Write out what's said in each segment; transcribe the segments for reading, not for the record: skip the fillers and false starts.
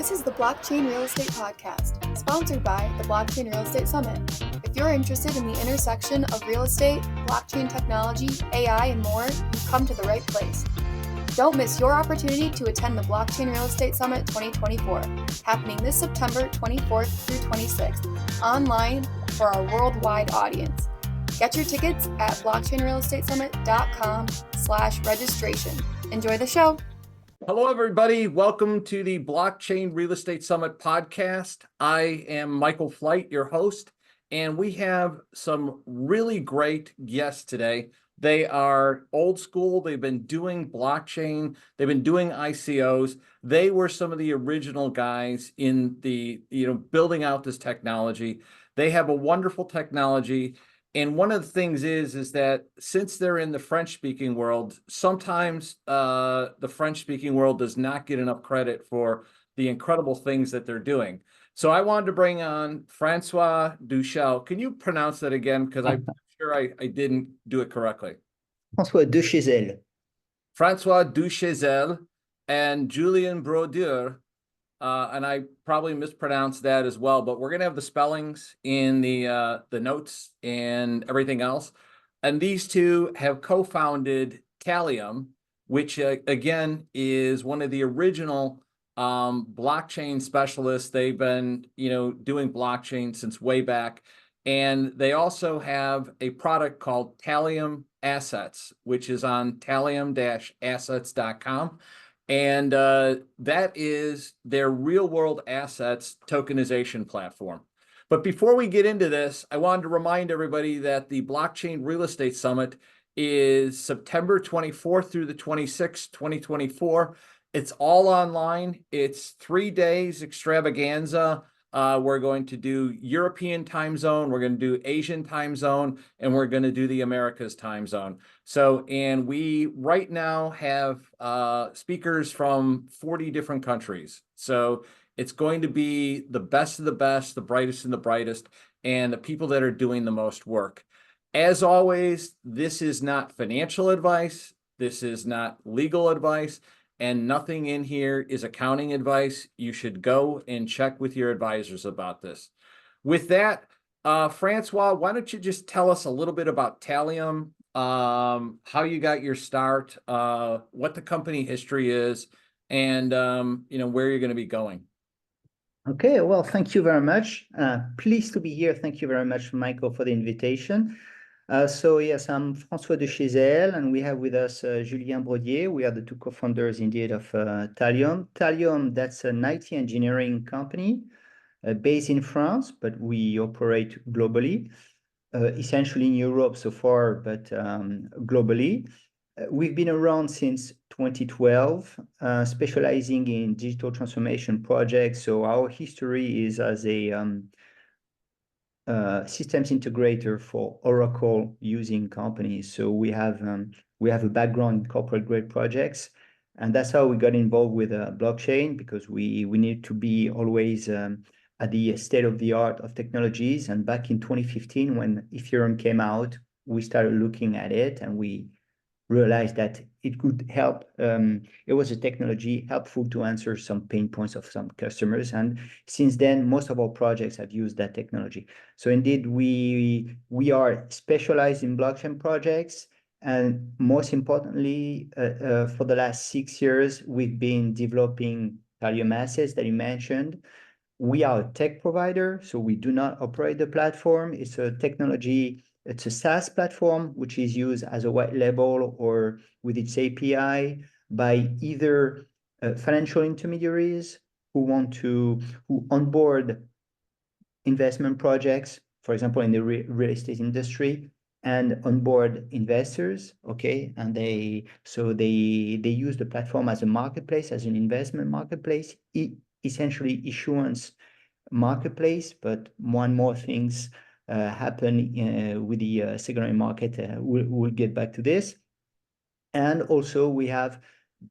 This is the Blockchain Real Estate Podcast, sponsored by the Blockchain Real Estate Summit. If you're interested in the intersection of real estate, blockchain technology, AI, and more, you've come to the right place. Don't miss your opportunity to attend the Blockchain Real Estate Summit 2024, happening this September 24th through 26th, online for our worldwide audience. Get your tickets at blockchainrealestatesummit.com/registration. Enjoy the show. Hello, everybody. Welcome to the Blockchain Real Estate Summit podcast. I am Michael Flight, your host, and we have some really great guests today. They are old school. They've been doing blockchain. They've been doing ICOs. They were some of the original guys in the, building out this technology. They have a wonderful technology. And one of the things is that since they're in the French-speaking world, sometimes the French-speaking world does not get enough credit for the incredible things that they're doing. So I wanted to bring on François Duchel. Can you pronounce that again? Because I'm sure I didn't do it correctly. François Duchel. François Duchel and Julien Brodeur. And I probably mispronounced that as well, but we're going to have the spellings in the notes and everything else. And these two have co-founded Talium, which again is one of the original blockchain specialists. They've been, doing blockchain since way back. And they also have a product called Talium Assets, which is on talium-assets.com. And that is their real-world assets tokenization platform. But before we get into this, I wanted to remind everybody that the Blockchain Real Estate Summit is September 24th through the 26th, 2024. It's all online. It's 3 days extravaganza. We're going to do European time zone, we're going to do Asian time zone, and we're going to do the Americas time zone. So, and we right now have speakers from 40 different countries. So it's going to be the best of the best, the brightest and the brightest, and the people that are doing the most work. As always, this is not financial advice. This is not legal advice. And nothing in here is accounting advice. You should go and check with your advisors about this. With that, François, why don't you just tell us a little bit about Talium, how you got your start, what the company history is, and where you're going to be going. Okay, well, thank you very much. Pleased to be here. Thank you very much, Michael, for the invitation. So yes, I'm François Duchel, and we have with us Julien Brodeur. We are the two co-founders indeed of Talium. Talium, that's an IT engineering company based in France, but we operate globally, essentially in Europe so far, but globally. We've been around since 2012, specializing in digital transformation projects. So our history is as a systems integrator for Oracle using companies. So we have a background in corporate grade projects, and that's how we got involved with blockchain, because we need to be always at the state of the art of technologies. And back in 2015, when Ethereum came out, we started looking at it, and we realized that it could help. It was a technology helpful to answer some pain points of some customers. And since then, most of our projects have used that technology. So indeed, we are specialized in blockchain projects. And most importantly, for the last 6 years, we've been developing Talium Assets that you mentioned. We are a tech provider, so we do not operate the platform. It's a technology. It's a SaaS platform, which is used as a white label or with its API by either financial intermediaries who onboard investment projects, for example, in the real estate industry, and onboard investors. Okay, and they use the platform as a marketplace, as an investment marketplace, essentially issuance marketplace. But more and more things happen with the secondary market. We'll get back to this. And also we have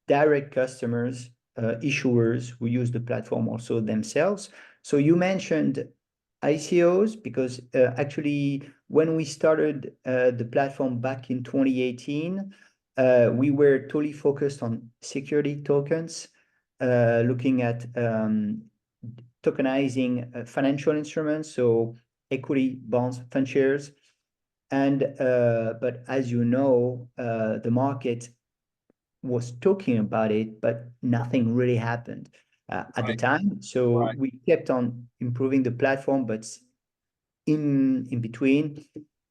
direct customers, issuers who use the platform also themselves. So you mentioned ICOs, because actually when we started the platform back in 2018, we were totally focused on security tokens. looking at tokenizing financial instruments, so equity, bonds, fund shares. And but as you know, the market was talking about it, but nothing really happened at the time. So we kept on improving the platform, but in between,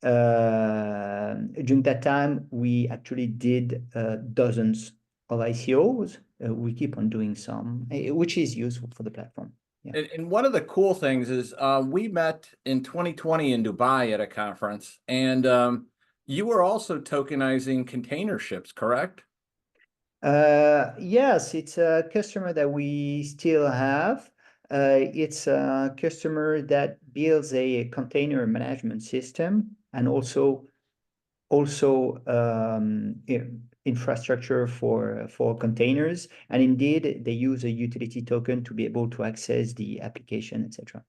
during that time, we actually did dozens of ICOs. We keep on doing some, which is useful for the platform. Yeah. And one of the cool things is we met in 2020 in Dubai at a conference, and you were also tokenizing container ships, correct? Yes, it's a customer that we still have. It's a customer that builds a container management system and also infrastructure for containers. And indeed, they use a utility token to be able to access the application, etc.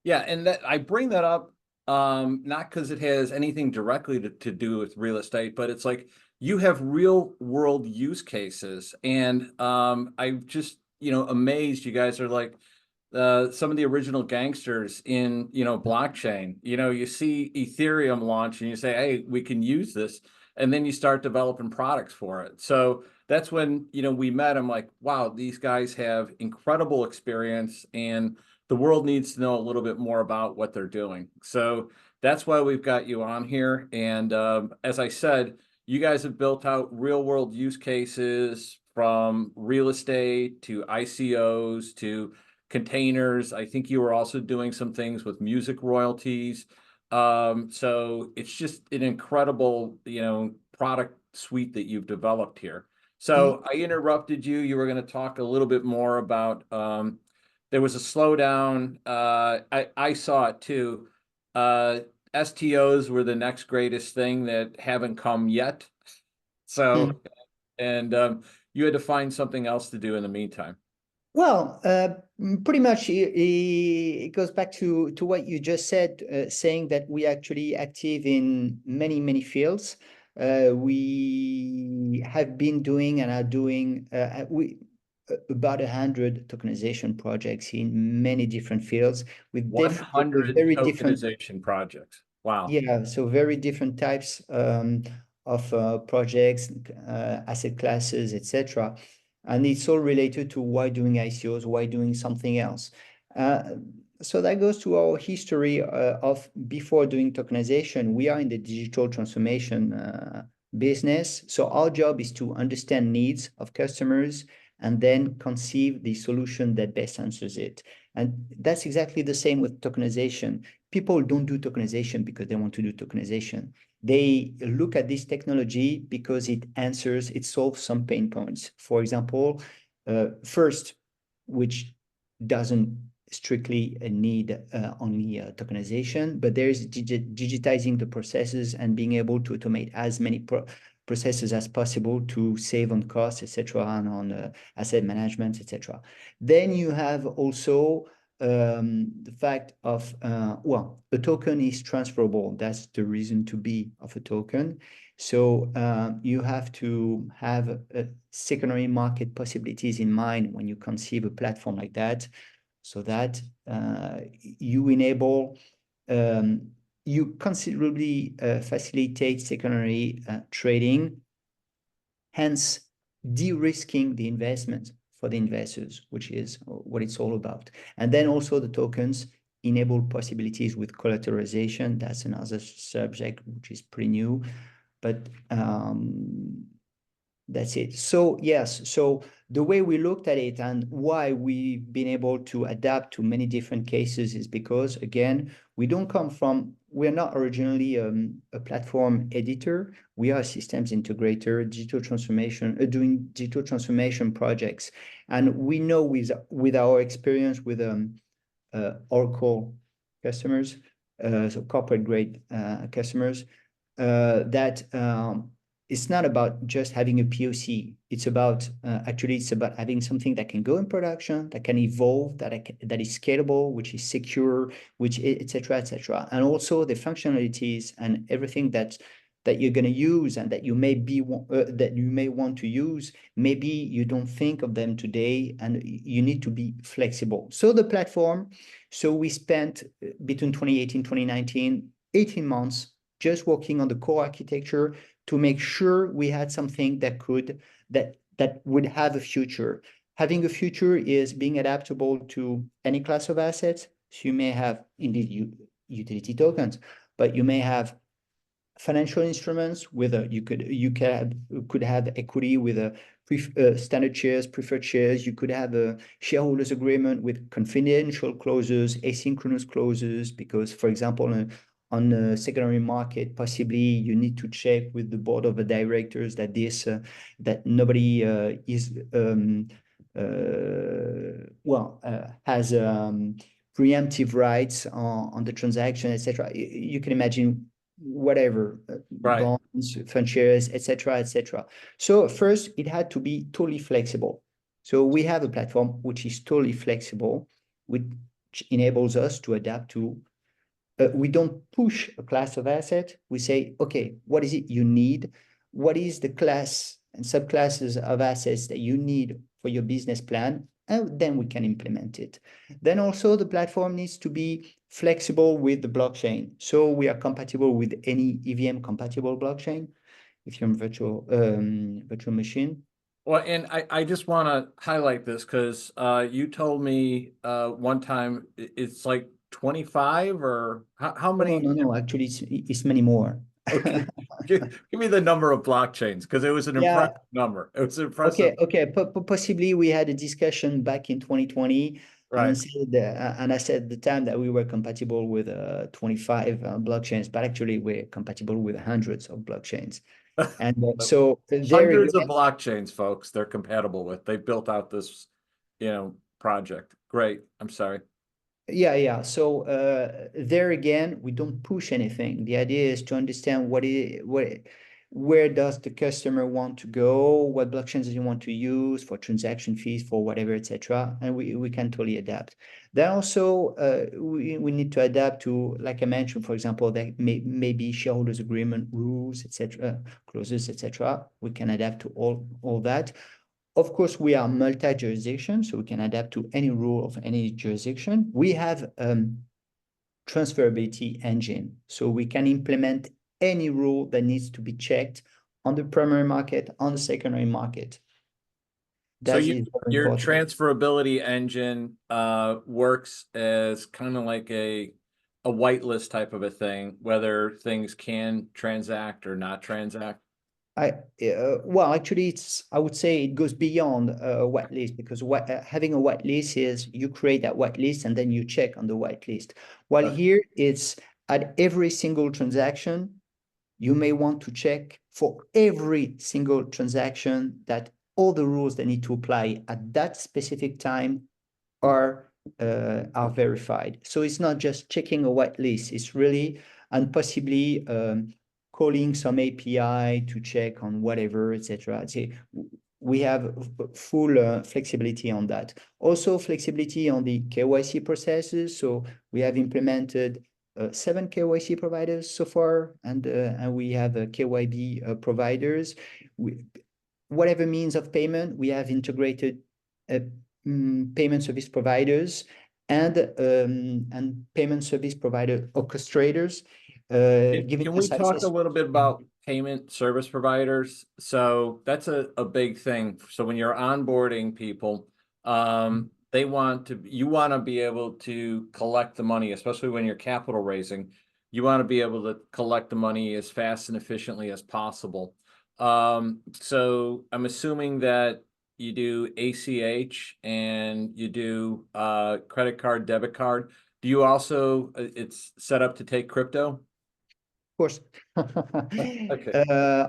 Yeah, and that I bring that up not because it has anything directly to do with real estate, but it's like you have real world use cases, and I'm just amazed you guys are like some of the original gangsters in blockchain. You see Ethereum launch and you say, hey, we can use this, and then you start developing products for it. So that's when we met. I'm like, wow, these guys have incredible experience, and the world needs to know a little bit more about what they're doing. So that's why we've got you on here. And as I said, you guys have built out real world use cases from real estate to ICOs to containers. I think you were also doing some things with music royalties. So it's just an incredible, product suite that you've developed here. So I interrupted you. You were going to talk a little bit more about there was a slowdown. I saw it too. STOs were the next greatest thing that haven't come yet. So, and you had to find something else to do in the meantime. Well, pretty much it goes back to what you just said, saying that we actually active in many fields. We have been doing and are doing about 100 tokenization projects in many different fields with 100 very tokenization projects. Wow. Yeah, so very different types of projects, asset classes, etc. And it's all related to why doing ICOs, why doing something else. So that goes to our history of before doing tokenization. We are in the digital transformation business. So our job is to understand needs of customers and then conceive the solution that best answers it. And that's exactly the same with tokenization. People don't do tokenization because they want to do tokenization. They look at this technology because it solves some pain points. For example, first, which doesn't strictly need only tokenization, but there is digitizing the processes and being able to automate as many processes as possible to save on costs, etc., and on asset management, etc. Then you have also the fact of, well, a token is transferable. That's the reason to be of a token. So you have to have secondary market possibilities in mind when you conceive a platform like that, so that you enable, you considerably facilitate secondary trading, hence de-risking the investment for the investors, which is what it's all about. And then also the tokens enable possibilities with collateralization. That's another subject which is pretty new, but that's it. So yes, so the way we looked at it and why we've been able to adapt to many different cases is because, again, we're not originally a platform editor. We are a systems integrator, digital transformation, doing digital transformation projects. And we know with our experience with Oracle customers, so corporate grade customers, that it's not about just having a POC. It's about actually it's about having something that can go in production, that can evolve, that is scalable, which is secure, which etc. And also the functionalities and everything that that you're going to use and that you may want to use, maybe you don't think of them today, and you need to be flexible. So the platform, so we spent between 2018 2019 18 months just working on the core architecture to make sure we had something that would have a future. Having a future is being adaptable to any class of assets. So you may have indeed utility tokens, but you may have financial instruments with you could have equity with a standard shares, preferred shares. You could have a shareholders agreement with confidential clauses, asynchronous clauses, because, for example, on the secondary market, possibly you need to check with the board of the directors that that nobody has preemptive rights on the transaction, etc. You can imagine whatever, Right. bonds, fund shares, etc., etc. So first, it had to be totally flexible. So we have a platform which is totally flexible, which enables us to adapt to. We don't push a class of asset. We say, okay, what is it you need? What is the class and subclasses of assets that you need for your business plan? And then we can implement it. Then also the platform needs to be flexible with the blockchain. So we are compatible with any EVM compatible blockchain if you're a virtual machine. Well, and I just want to highlight this because you told me one time it's like 25 or how many? No, actually it's many more. Okay. Give me the number of blockchains, because it was an impressive number. It was impressive. Okay. Possibly we had a discussion back in 2020, Right. and I said at the time that we were compatible with 25 blockchains, but actually we're compatible with hundreds of blockchains. And so hundreds of blockchains, folks, they're compatible with. They built out this, project. Great. I'm sorry. Yeah. So there again, we don't push anything. The idea is to understand where does the customer want to go, what blockchains does he want to use for transaction fees, for whatever, etc. And we can totally adapt. Then also we need to adapt to, like I mentioned, for example, that maybe shareholders agreement rules, etc., clauses, etc. We can adapt to all that. Of course, we are multi-jurisdiction, so we can adapt to any rule of any jurisdiction. We have transferability engine, so we can implement any rule that needs to be checked on the primary market, on the secondary market. So your transferability engine works as kind of like a whitelist type of a thing, whether things can transact or not transact. Well, actually, I would say it goes beyond a whitelist, because having a whitelist is you create that whitelist and then you check on the whitelist. While here it's at every single transaction, you may want to check for every single transaction that all the rules that need to apply at that specific time are verified. So it's not just checking a whitelist; it's really, and possibly calling some API to check on whatever, etc. We have full flexibility on that. Also flexibility on the KYC processes. So we have implemented 7 KYC providers so far, and we have KYB providers. Whatever means of payment, we have integrated payment service providers and payment service provider orchestrators. Can we talk a little bit about payment service providers? So that's a big thing. So when you're onboarding people, you want to be able to collect the money, especially when you're capital raising. You want to be able to collect the money as fast and efficiently as possible. So I'm assuming that you do ACH and you do credit card, debit card. Do you also, it's set up to take crypto? Of course. Okay.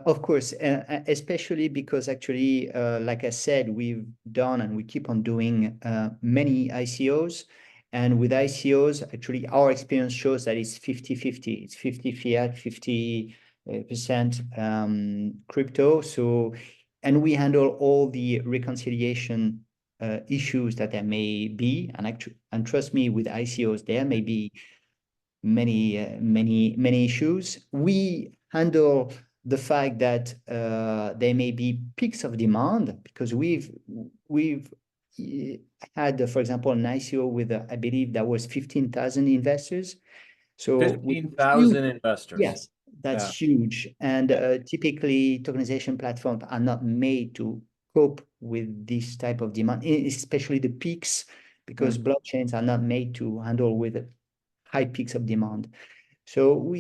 Of course, especially because actually, like I said, we've done and we keep on doing many ICOs. And with ICOs, actually, our experience shows that it's 50-50. It's 50 fiat, 50% crypto. So, and we handle all the reconciliation issues that there may be. And trust me, with ICOs, there may be many issues. We handle the fact that there may be peaks of demand, because we've had, for example, an ICO with, I believe that was 15,000 investors. So 15,000 investors. Yes, that's huge. And typically tokenization platforms are not made to cope with this type of demand, especially the peaks, because blockchains are not made to handle with high peaks of demand. So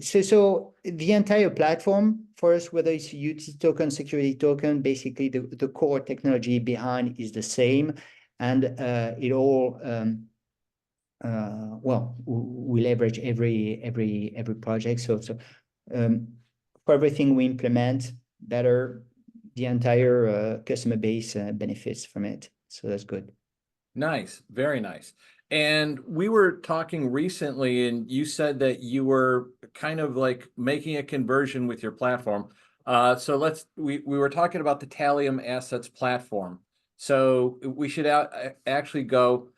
so the entire platform for us, whether it's UT token, security token, basically the core technology behind is the same, and it all well, we leverage every project. So for everything we implement better, the entire customer base benefits from it. So that's good. Nice, very nice. And we were talking recently, and you said that you were kind of like making a conversion with your platform. So we were talking about the Talium Assets platform. So we should actually go,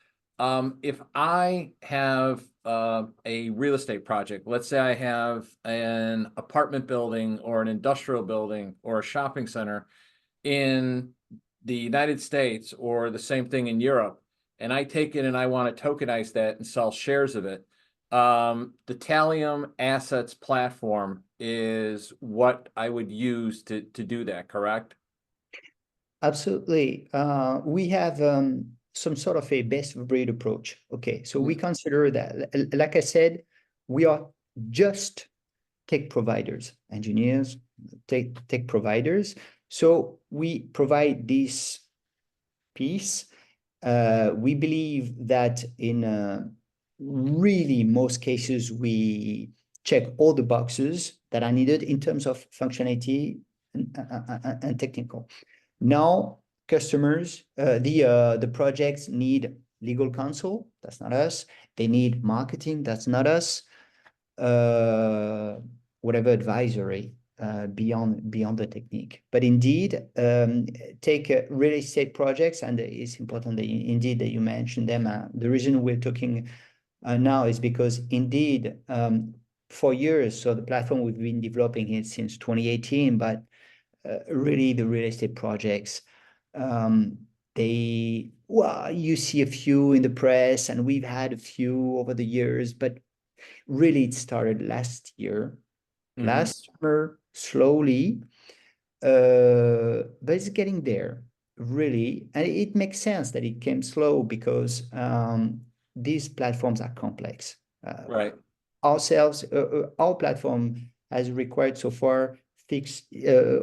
if I have a real estate project, let's say I have an apartment building or an industrial building or a shopping center in the United States, or the same thing in Europe, and I take it and I want to tokenize that and sell shares of it. The Talium Assets platform is what I would use to do that, correct? Absolutely. We have some sort of a best of breed approach. Okay, so we consider that, like I said, we are just tech providers, engineers, tech providers. So we provide this piece. We believe that in really most cases, we check all the boxes that are needed in terms of functionality and technical. Now, customers, the projects need legal counsel. That's not us. They need marketing. That's not us. Whatever advisory beyond the technique. But indeed, take real estate projects, and it's important that indeed that you mentioned them. The reason we're talking now is because indeed, for years, so the platform we've been developing it since 2018, but really the real estate projects, you see a few in the press, and we've had a few over the years, but really it started last year, last summer, slowly, but it's getting there, really. And it makes sense that it came slow, because these platforms are complex. Right. Our platform has required so far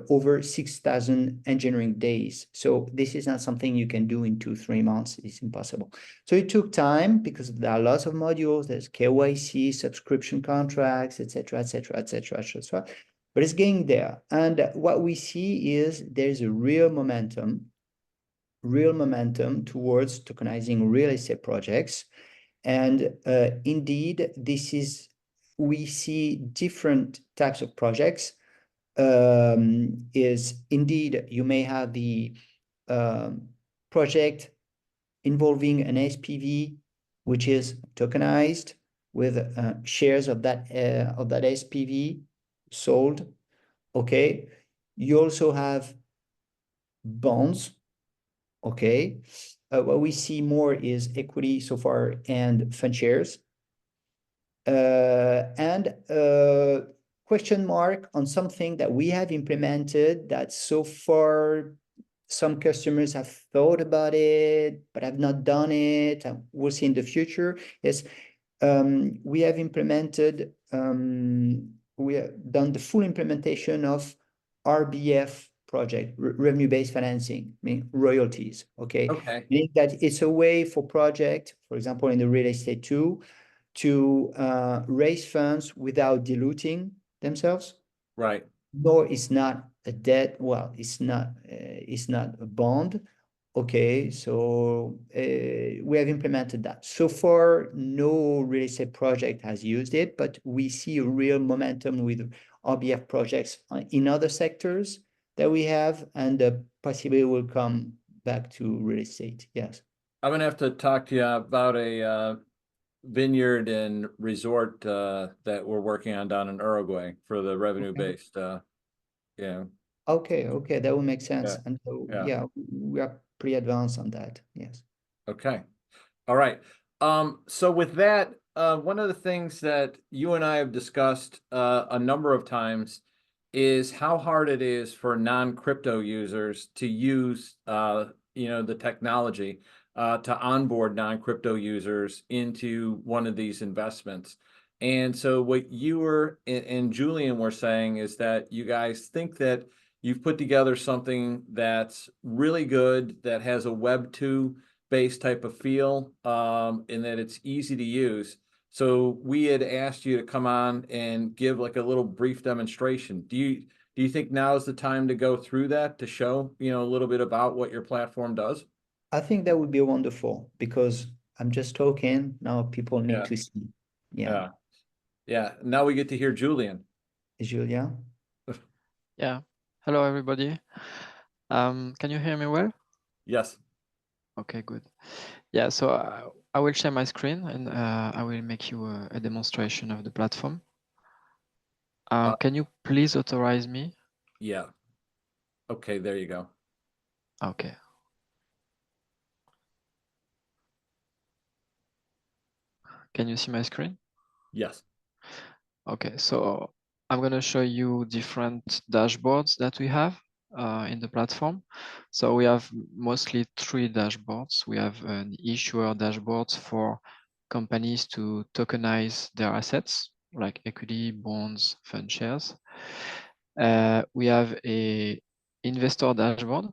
over 6,000 engineering days. So this is not something you can do in 2-3 months. It's impossible. So it took time, because there are lots of modules. There's KYC, subscription contracts, etc., etc., etc., etc. But it's getting there. And what we see is there's a real momentum towards tokenizing real estate projects. And indeed, we see different types of projects. Is indeed, you may have the project involving an SPV, which is tokenized with shares of that SPV sold. Okay, you also have bonds. Okay, what we see more is equity so far and fund shares, and question mark on something that we have implemented that so far some customers have thought about it but have not done it, and we'll see in the future. Is we have implemented, we have done the full implementation of RBF project, revenue-based financing, meaning royalties. Okay. Meaning that it's a way for project, for example, in the real estate too, to raise funds without diluting themselves. Right. Nor it's not a debt. Well, it's not a bond. Okay, so we have implemented that. So far, no real estate project has used it, but we see a real momentum with RBF projects in other sectors that we have, and possibly will come back to real estate. Yes. I'm gonna have to talk to you about a vineyard and resort that we're working on down in Uruguay for the revenue-based. Yeah. Okay, that will make sense. Yeah. And so, Yeah. yeah, we are pretty advanced on that. Yes. Okay. All right. So with that, one of the things that you and I have discussed a number of times is how hard it is for non-crypto users to use, the technology to onboard non-crypto users into one of these investments. And so what you were and Julian were saying is that you guys think that you've put together something that's really good, that has a Web 2 based type of feel, and that it's easy to use. So we had asked you to come on and give like a little brief demonstration. Do you think now is the time to go through that to show, a little bit about what your platform does? I think that would be wonderful because I'm just talking. Now people need Yeah. to see. Yeah. Yeah. Yeah. Now we get to hear Julian. Julia? Yeah. Hello, everybody. Can you hear me well? Yes. Okay, good. Yeah, so I will share my screen and I will make you a demonstration of the platform. Can you please authorize me? Yeah. Okay, there you go. Okay. Can you see my screen? Yes. Okay, so I'm going to show you different dashboards that we have in the platform. So we have mostly 3 dashboards. We have an issuer dashboard for companies to tokenize their assets, like equity, bonds, fund shares. We have a investor dashboard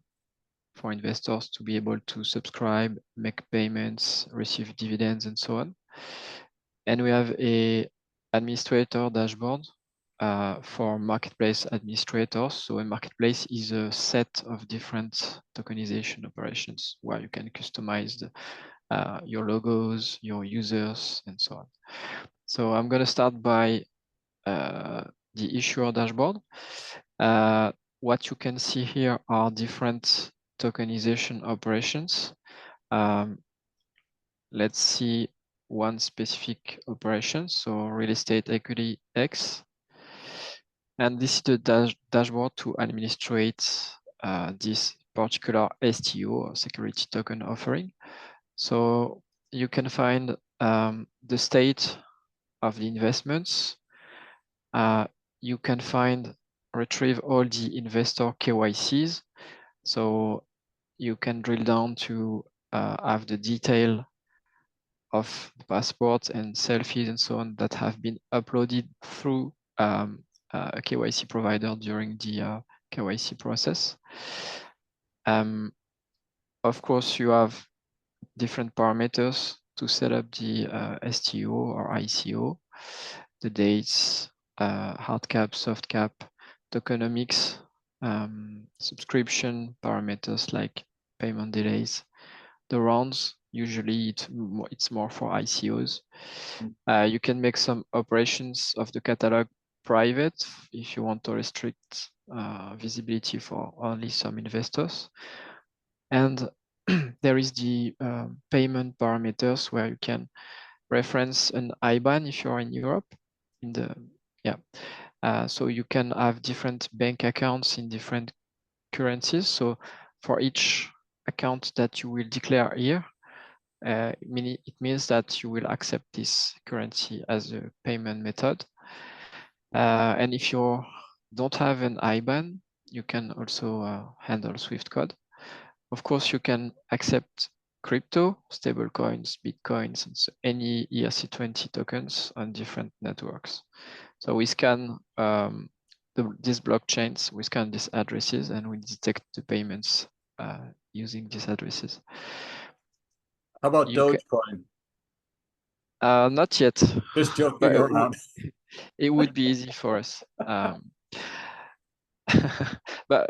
for investors to be able to subscribe, make payments, receive dividends, and so on. And we have a administrator dashboard for marketplace administrators. So a marketplace is a set of different tokenization operations where you can customize your logos, your users, and so on. So I'm going to start by the issuer dashboard. What you can see here are different tokenization operations. Let's see one specific operation, so real estate equity X. And this is the dashboard to administrate this particular STO, or security token offering. So you can find the state of the investments. You can retrieve all the investor KYCs. So you can drill down to have the detail of the passports and selfies and so on that have been uploaded through a KYC provider during the KYC process. Of course, you have different parameters to set up the STO or ICO, the dates, hard cap, soft cap, tokenomics, subscription parameters like payment delays, the rounds. Usually it's more for ICOs. You can make some operations of the catalog private if you want to restrict visibility for only some investors. And there is the payment parameters where you can reference an IBAN if you're in Europe. So you can have different bank accounts in different currencies. So for each account that you will declare here, it means that you will accept this currency as a payment method. And if you don't have an IBAN, you can also handle Swift code. Of course, you can accept crypto, stablecoins, bitcoins, and so any ERC20 tokens on different networks. So we scan these blockchains, we scan these addresses, and we detect the payments using these addresses. How about Dogecoin? Not yet. Just joking around. It would be easy for us. But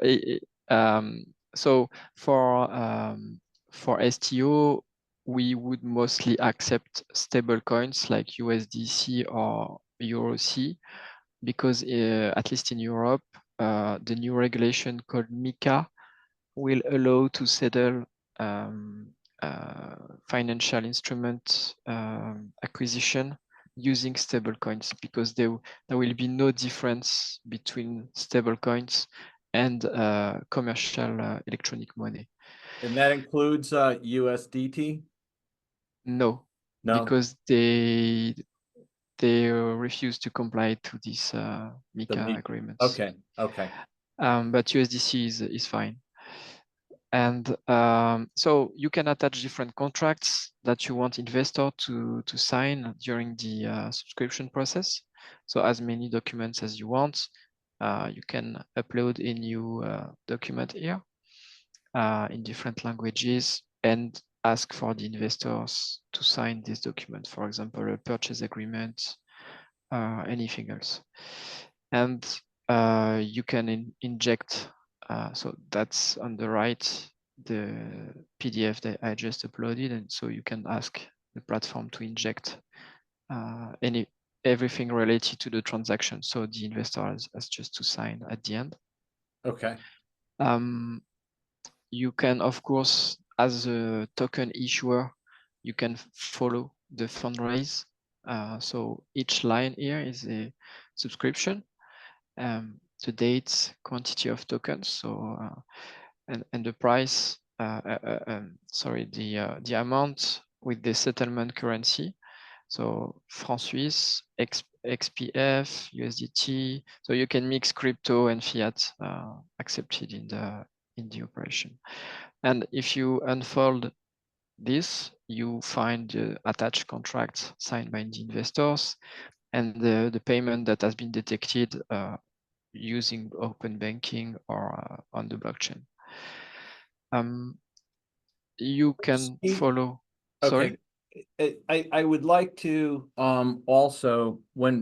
so for STO, we would mostly accept stable coins like USDC or EURC, because at least in Europe, the new regulation called MiCA will allow to settle financial instrument acquisition using stablecoins, because there will be no difference between stablecoins and commercial electronic money. And that includes USDT? No, No. because they refuse to comply to these MiCA agreements. Okay, okay. But USDC is fine. And so you can attach different contracts that you want investor to sign during the subscription process. So as many documents as you want, you can upload a new document here in different languages and ask for the investors to sign this document, for example, a purchase agreement, anything else. And you can inject, so that's on the right, the PDF that I just uploaded. And so you can ask the platform to inject everything related to the transaction. So the investor has just to sign at the end. Okay. You can, of course, as a token issuer, you can follow the fundraise. So each line here is a subscription, the date, quantity of tokens, so and the price, sorry, the amount with the settlement currency. So franc Suisse, XPF, USDT. So you can mix crypto and fiat accepted in the operation. And if you unfold this, you find the attached contract signed by the investors and the payment that has been detected using open banking or on the blockchain. You can follow. Okay. Sorry? I would like to also,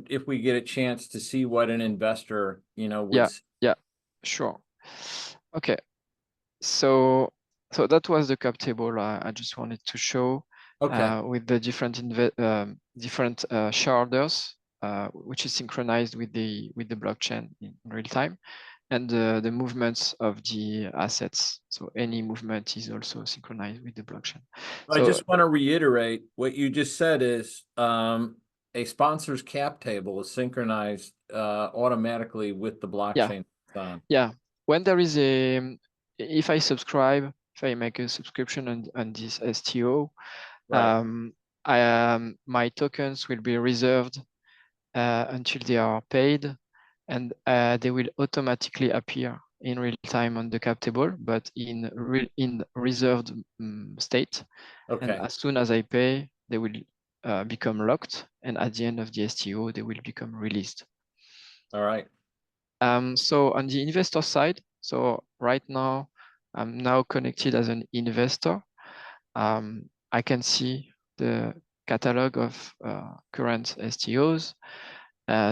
if we get a chance to see what an investor, would. Yeah, sure. Okay. So that was the cap table I just wanted to show. Okay. With the different shareholders, which is synchronized with the blockchain in real time, and the movements of the assets. So any movement is also synchronized with the blockchain. I just want to reiterate what you just said is a sponsor's cap table is synchronized automatically with the blockchain. Yeah. When there is if I subscribe, if I make a subscription on this STO, right. My tokens will be reserved until they are paid, and they will automatically appear in real time on the cap table, but in reserved state. Okay. And as soon as I pay, they will become locked, and at the end of the STO, they will become released. All right. So on the investor side, so right now, I'm now connected as an investor. I can see the catalog of current STOs.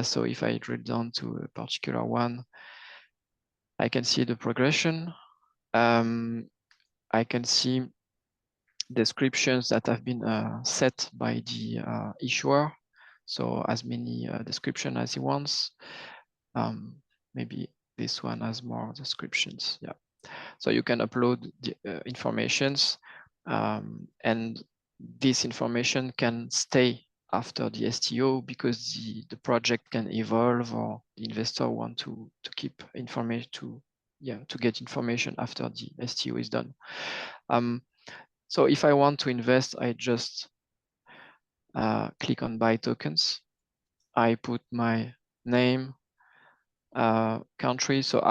So if I drill down to a particular one, I can see the progression. I can see descriptions that have been set by the issuer. So as many description as he wants. Maybe this one has more descriptions. Yeah. So you can upload the informations, and this information can stay after the STO because the project can evolve, or the investor want to keep information to get information after the STO is done. So if I want to invest, I just click on buy tokens. I put my name, country. So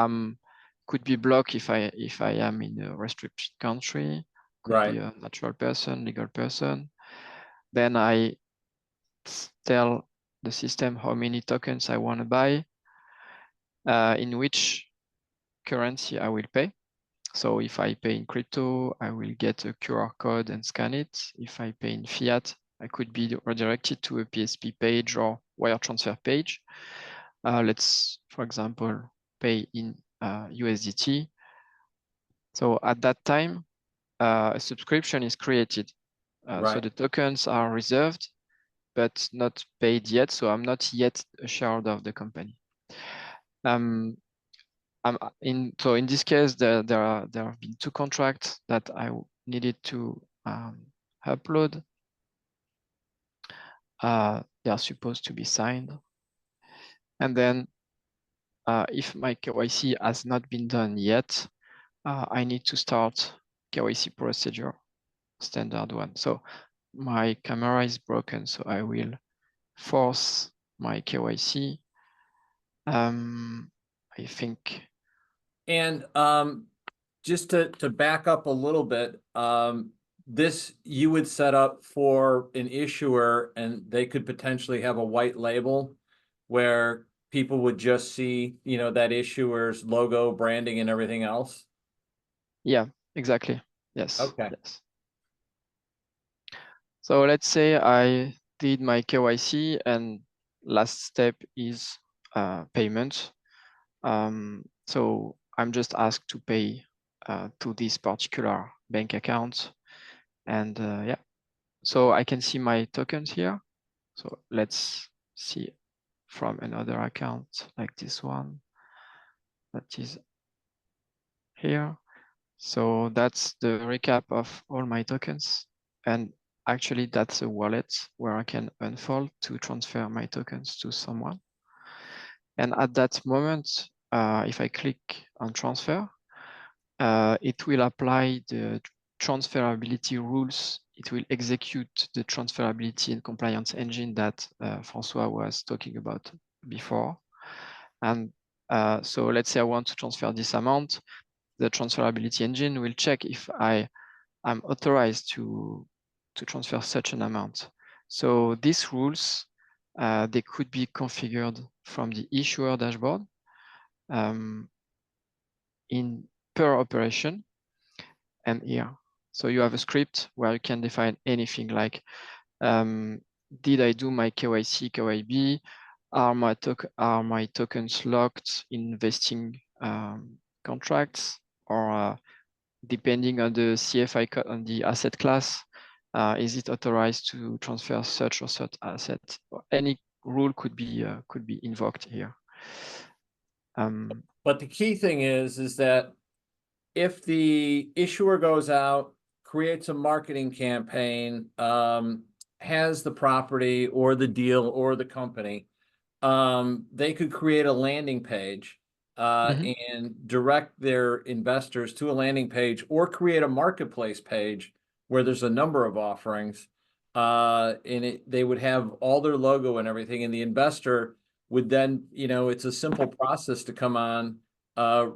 could be blocked if I am in a restricted country. Could be a natural person, legal person. Then I tell the system how many tokens I want to buy, in which currency I will pay. So if I pay in crypto, I will get a QR code and scan it. If I pay in fiat, I could be redirected to a PSP page or wire transfer page. Let's, for example, pay in USDT. So at that time, a subscription is created. So the tokens are reserved, but not paid yet. So I'm not yet a shareholder of the company. So in this case, there have been two contracts that I needed to upload. They are supposed to be signed. And then if my KYC has not been done yet, I need to start KYC procedure, standard one. So my camera is broken, so I will force my KYC. I think. And just to back up a little bit, this you would set up for an issuer, and they could potentially have a white label where people would just see, you know, that issuer's logo, branding, and everything else. Yeah, exactly. Yes. Okay. Yes. So let's say I did my KYC and last step is payment. So I'm just asked to pay to this particular bank account. And yeah, so I can see my tokens here. So let's see from another account like this one that is here. So that's the recap of all my tokens. And actually that's a wallet where I can unfold to transfer my tokens to someone. And at that moment, if I click on transfer, it will apply the transferability rules. It will execute the transferability and compliance engine that François was talking about before. And so let's say I want to transfer this amount. The transferability engine will check if I am authorized to transfer such an amount. So these rules, they could be configured from the issuer dashboard in per operation and here. So you have a script where you can define anything like, did I do my KYC, KYB? Are my tokens locked in vesting contracts? Or depending on the CFI on the asset class, is it authorized to transfer such or such asset? Or any rule could be invoked here. But the key thing is that if the issuer goes out, creates a marketing campaign, has the property or the deal or the company, they could create a landing page and direct their investors to a landing page, or create a marketplace page where there's a number of offerings, and they would have all their logo and everything, and the investor would then, you know, it's a simple process to come on,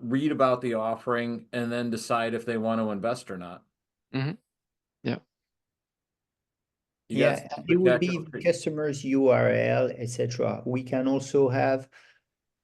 read about the offering, and then decide if they want to invest or not. Yeah. Yeah, it would be the customer's URL, etc. We can also have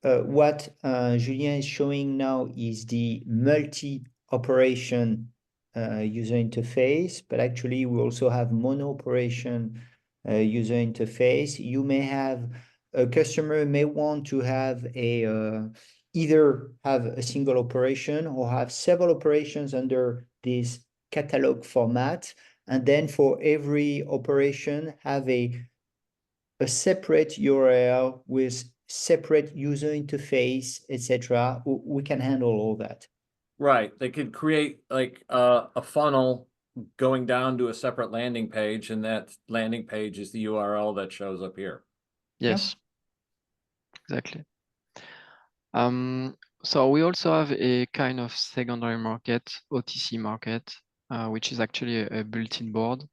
what Julien is showing now is the multi-operation user interface, but actually we also have mono-operation user interface. You may have a customer may want to have a either have a single operation or have several operations under this catalog format, and then for every operation have a separate URL with separate user interface, etc. We can handle all that. Right. They could create like a funnel going down to a separate landing page, and that landing page is the URL that shows up here. Yes, exactly. So we also have a kind of secondary market, OTC market, which is actually a built-in board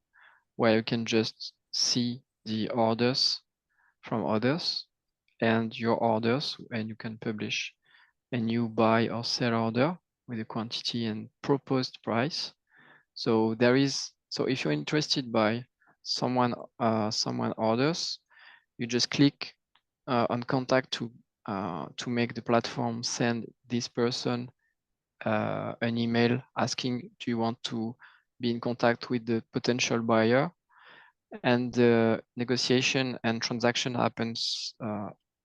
where you can just see the orders from others and your orders, and you can publish a new buy or sell order with a quantity and proposed price. So so if you're interested by someone orders, you just click on contact to make the platform send this person an email asking, do you want to be in contact with the potential buyer? And the negotiation and transaction happens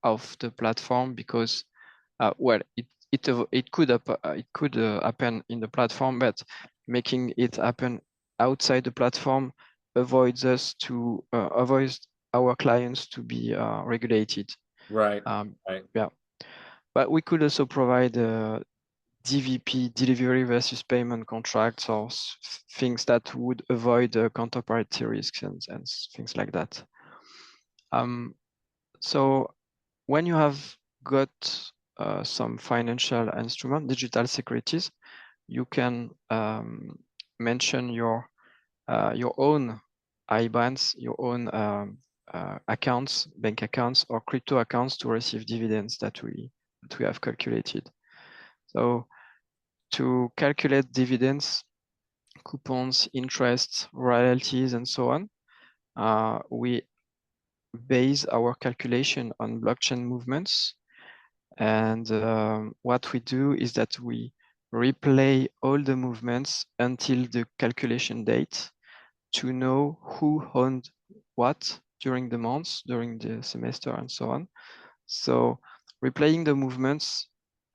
off the platform because, well, it could happen in the platform, but making it happen outside the platform avoids our clients to be regulated. Right. Right. Yeah. But we could also provide DVP, delivery versus payment contracts, or things that would avoid counterparty risks and things like that. So when you have got some financial instrument, digital securities, you can mention your own IBANs, your own accounts, bank accounts, or crypto accounts to receive dividends that we have calculated. So to calculate dividends, coupons, interests, royalties, and so on, we base our calculation on blockchain movements. And what we do is that we replay all the movements until the calculation date to know who owned what during the months, during the semester, and so on. So replaying the movements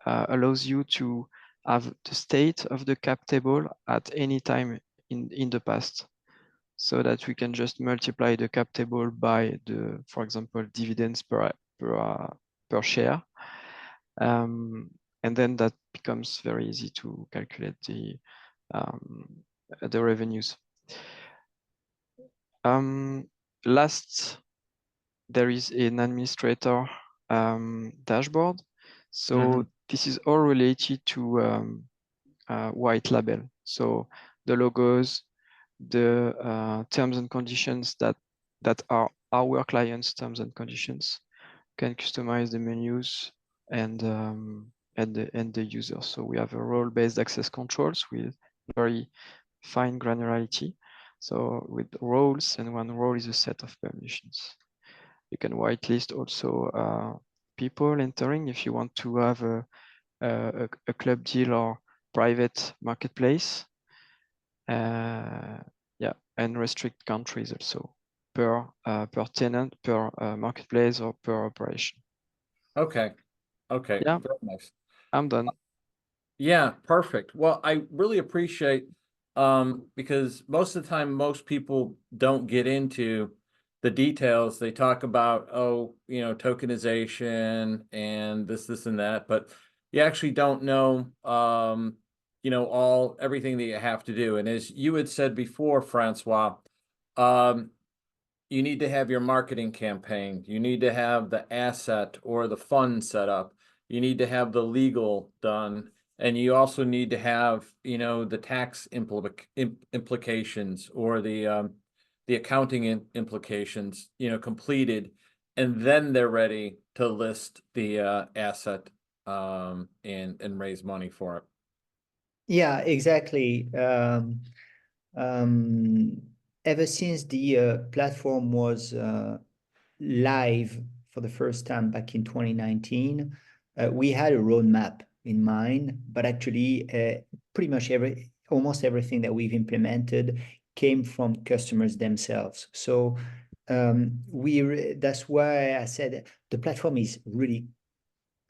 allows you to have the state of the cap table at any time in the past, so that we can just multiply the cap table by the, for example, dividends per share. And then that becomes very easy to calculate the revenues. Last, there is an administrator dashboard. So this is all related to white label. So the logos, the terms and conditions that are our clients' terms and conditions, can customize the menus and the user. So we have a role-based access controls with very fine granularity. So with roles, and one role is a set of permissions. You can whitelist also people entering if you want to have a club deal or private marketplace. Yeah, and restrict countries also per tenant, per marketplace, or per operation. Okay. Okay. Yeah. Very nice. I'm done. Yeah, perfect. Well, I really appreciate because most of the time most people don't get into the details. They talk about, oh, you know, tokenization and this and that, but you actually don't know you know, everything that you have to do. And as you had said before, Francois, you need to have your marketing campaign. You need to have the asset or the fund set up. You need to have the legal done. And you also need to have, you know, the tax implications or the accounting implications, you know, completed. And then they're ready to list the asset and raise money for it. Yeah, exactly. Ever since the platform was live for the first time back in 2019, we had a roadmap in mind, but actually pretty much almost everything that we've implemented came from customers themselves. So that's why I said the platform is really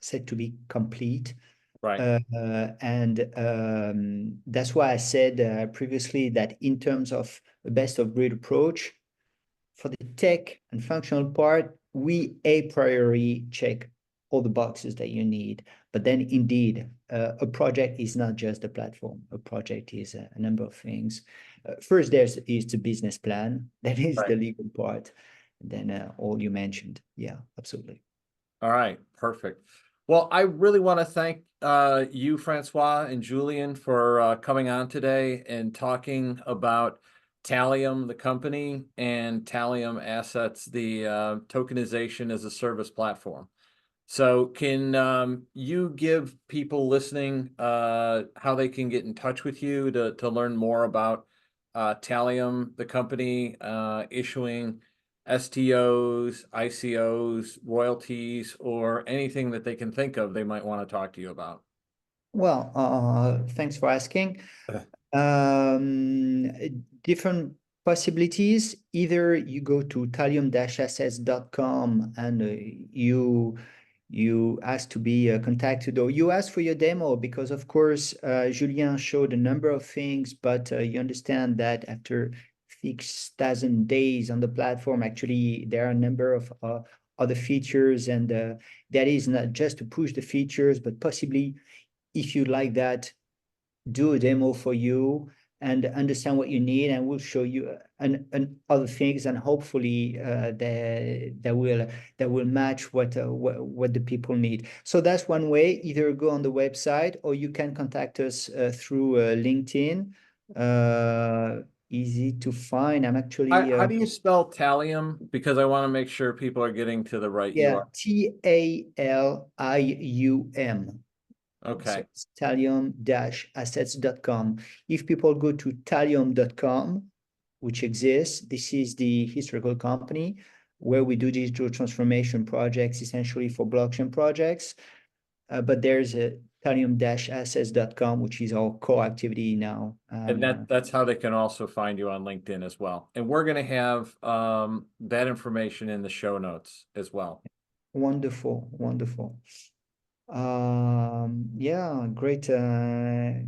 said to be complete. Right. And that's why I said previously that in terms of the best of breed approach, for the tech and functional part, we a priori check all the boxes that you need. But then indeed, a project is not just a platform. A project is a number of things. First, is the business plan. Then is Right. the legal part. And then all you mentioned. Yeah, absolutely. All right, perfect. Well, I really want to thank you, Francois and Julien, for coming on today and talking about Talium, the company, and Talium Assets, the tokenization as a service platform. So can you give people listening how they can get in touch with you to learn more about Talium, the company, issuing STOs, ICOs, royalties, or anything that they can think of they might want to talk to you about? Well, thanks for asking. Different possibilities. Either you go to talium-assets.com and you ask to be contacted, or you ask for your demo, because of course Julien showed a number of things, but you understand that after 6,000 days on the platform, actually there are a number of other features, and that is not just to push the features, but possibly if you like that, do a demo for you and understand what you need, and we'll show you and other things, and hopefully that will match what the people need. So that's one way. Either go on the website, or you can contact us through LinkedIn. Easy to find. I'm actually How do you spell Talium? Because I want to make sure people are getting to the right URL. Talium. Okay. So it's talium-assets.com. If people go to talium.com, which exists, this is the historical company where we do digital transformation projects, essentially for blockchain projects. But there's a talium-assets.com, which is our core activity now. And that's how they can also find you on LinkedIn as well. And we're going to have that information in the show notes as well. Wonderful, wonderful. Yeah, great to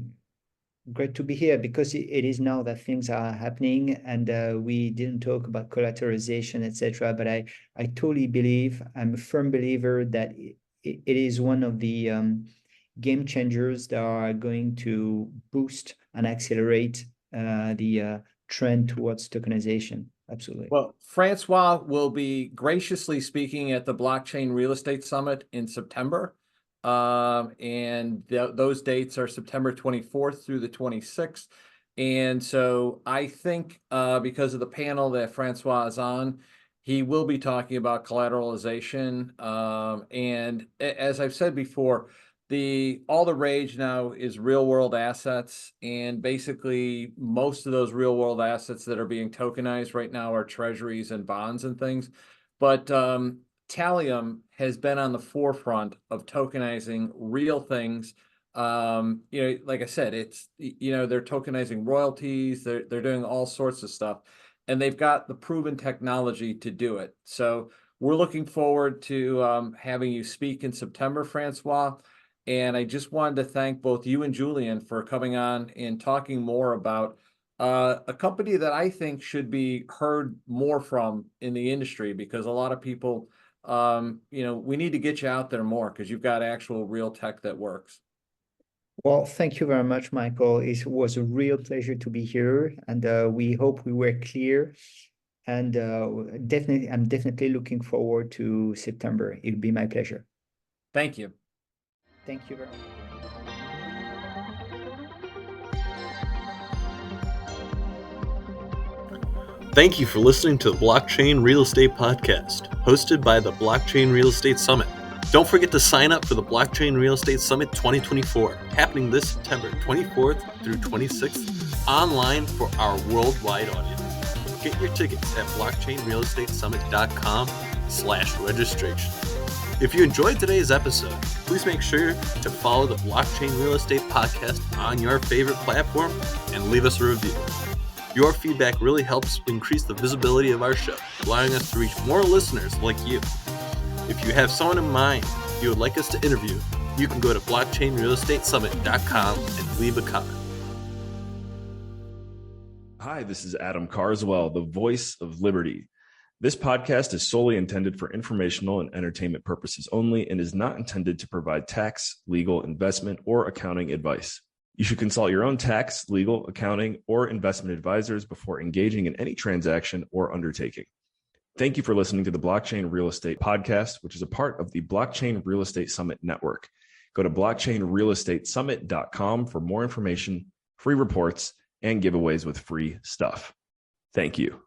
be here, because it is now that things are happening, and we didn't talk about collateralization, etc. But I totally believe, I'm a firm believer that it is one of the game changers that are going to boost and accelerate the trend towards tokenization. Absolutely. Well, Francois will be graciously speaking at the Blockchain Real Estate Summit in September. And those dates are September 24th through the 26th. And so I think because of the panel that Francois is on, he will be talking about collateralization. And as I've said before, all the rage now is real world assets. And basically most of those real world assets that are being tokenized right now are treasuries and bonds and things. But Talium has been on the forefront of tokenizing real things. Like I said, it's, they're tokenizing royalties, they're doing all sorts of stuff, and they've got the proven technology to do it. So we're looking forward to having you speak in September, Francois. And I just wanted to thank both you and Julien for coming on and talking more about a company that I think should be heard more from in the industry, because a lot of people, we need to get you out there more, because you've got actual real tech that works. Well, thank you very much, Michael. It was a real pleasure to be here, and we hope we were clear. And I'm definitely looking forward to September. It'll be my pleasure. Thank you. Thank you very much. Thank you for listening to the Blockchain Real Estate Podcast, hosted by the Blockchain Real Estate Summit. Don't forget to sign up for the Blockchain Real Estate Summit 2024, happening this September 24th through 26th, online for our worldwide audience. Get your tickets at blockchainrealestatesummit.com/registration. If you enjoyed today's episode, please make sure to follow the Blockchain Real Estate Podcast on your favorite platform and leave us a review. Your feedback really helps increase the visibility of our show, allowing us to reach more listeners like you. If you have someone in mind you would like us to interview, you can go to blockchainrealestatesummit.com and leave a comment. Hi, this is Adam Carswell, the voice of Liberty. This podcast is solely intended for informational and entertainment purposes only and is not intended to provide tax, legal, investment, or accounting advice. You should consult your own tax, legal, accounting, or investment advisors before engaging in any transaction or undertaking. Thank you for listening to the Blockchain Real Estate Podcast, which is a part of the Blockchain Real Estate Summit Network. Go to blockchainrealestatesummit.com for more information, free reports, and giveaways with free stuff. Thank you.